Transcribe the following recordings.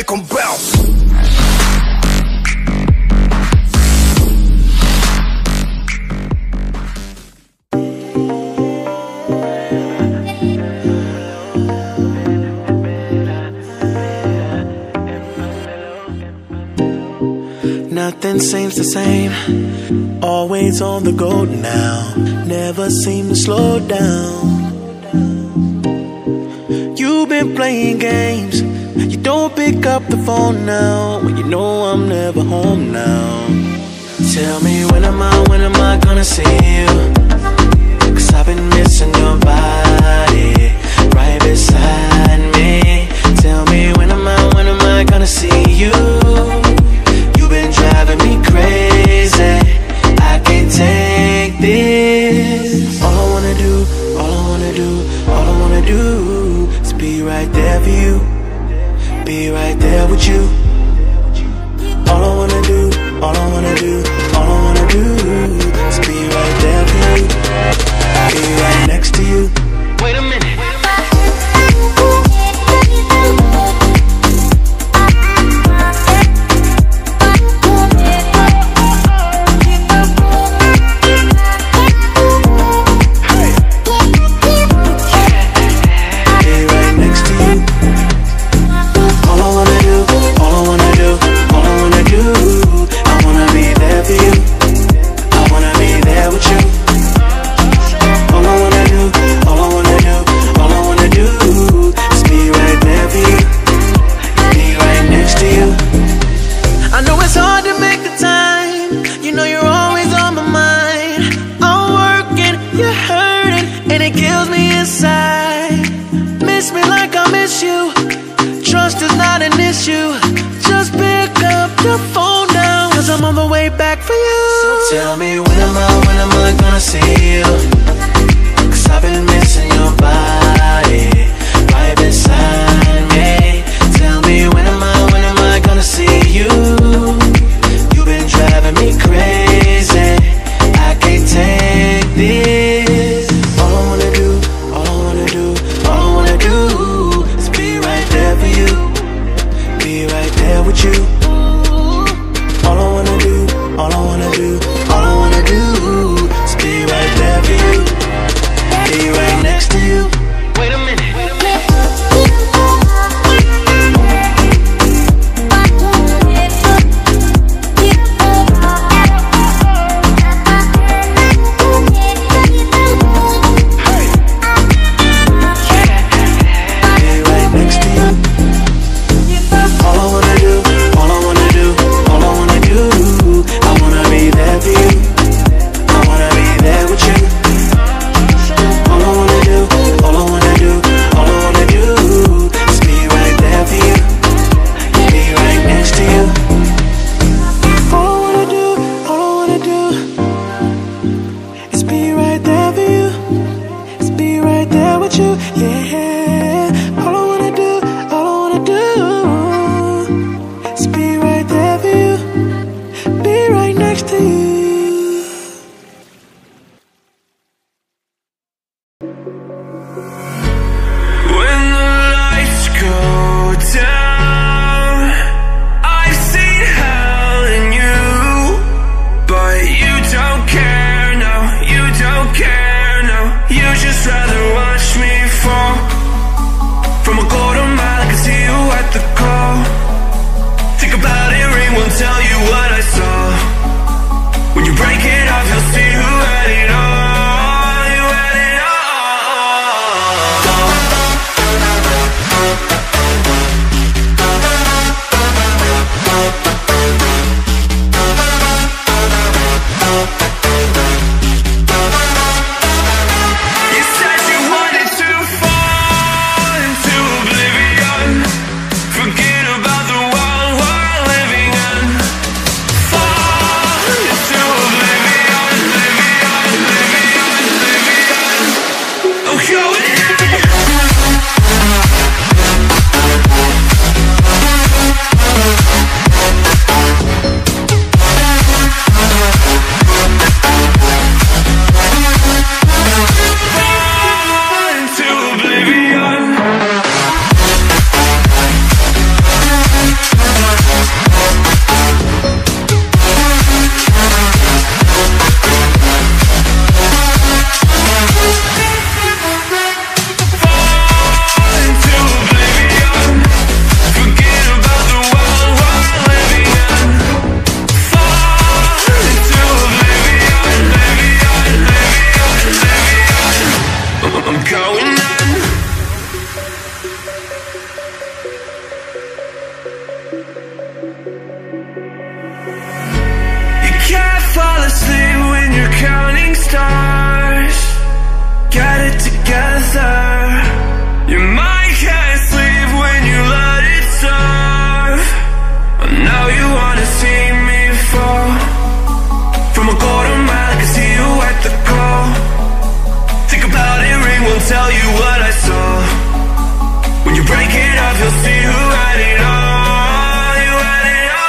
make them bounce. Nothing seems the same, always on the go now, never seem to slow down. You've been playing games, you don't pick up the phone now, when you know I'm never home now. Tell me when am I gonna see you? Cause I've been missing your body, right beside me. Tell me when am I gonna see you? Been driving me crazy, I can't take this. All I wanna do, all I wanna do, all I wanna do is be right there for you, be right there with you. All I wanna do, all I wanna do, all I wanna do is be right there for you, be right next to you. Wait a minute. Tell me when am I gonna see you? Cause I've been missing your body, right beside me. Tell me when am I gonna see you? You've been driving me crazy, I can't take this. All I wanna do, all I wanna do, all I wanna do is be right there for you, be right there with you. All I wanna do, all I wanna do, all I wanna do is be right there for you, be right next to you. Wait a minute. Fall asleep when you're counting stars. Get it together. Your mind can't sleep when you let it serve. And now you wanna see me fall. From a quarter mile I can see you at the call. Think about it, ring won't tell you what I saw. When you break it up you'll see who had it all. You had it all.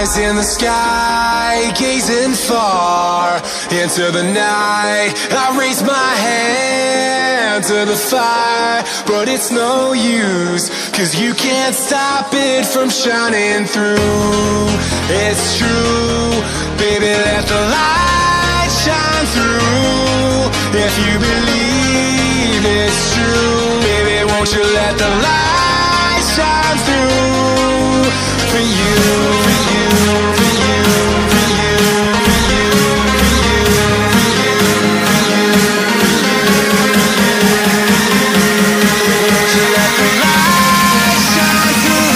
Eyes in the sky, gazing far into the night. I raise my hand to the fire, but it's no use, 'cause you can't stop it from shining through. It's true, baby, let the light shine through. If you believe it's true, baby, won't you let the light shine through for you, for you, for you, for you, for you, for you, for you, won't you let the light shine through?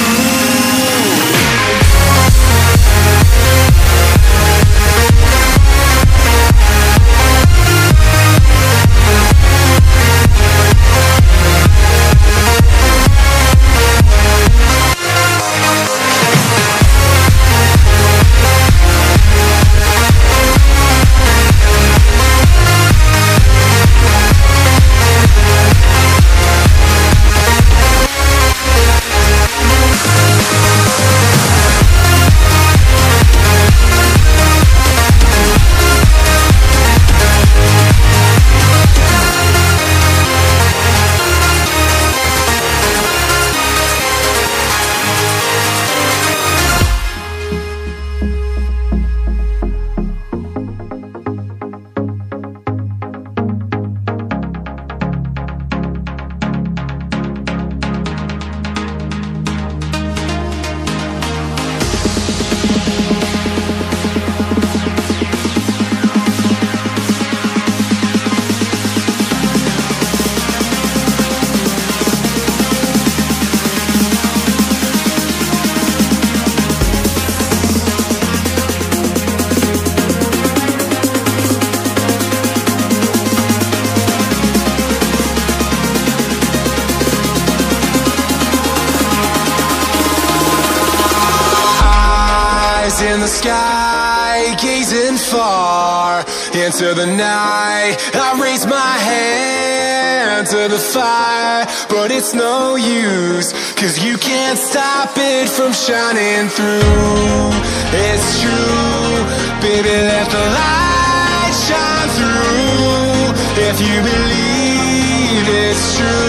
eyes in the sky, gazing far into the night. I raise my hand to the fire, but it's no use, 'cause you can't stop it from shining through. It's true, baby, let the light shine through. If you believe it's true,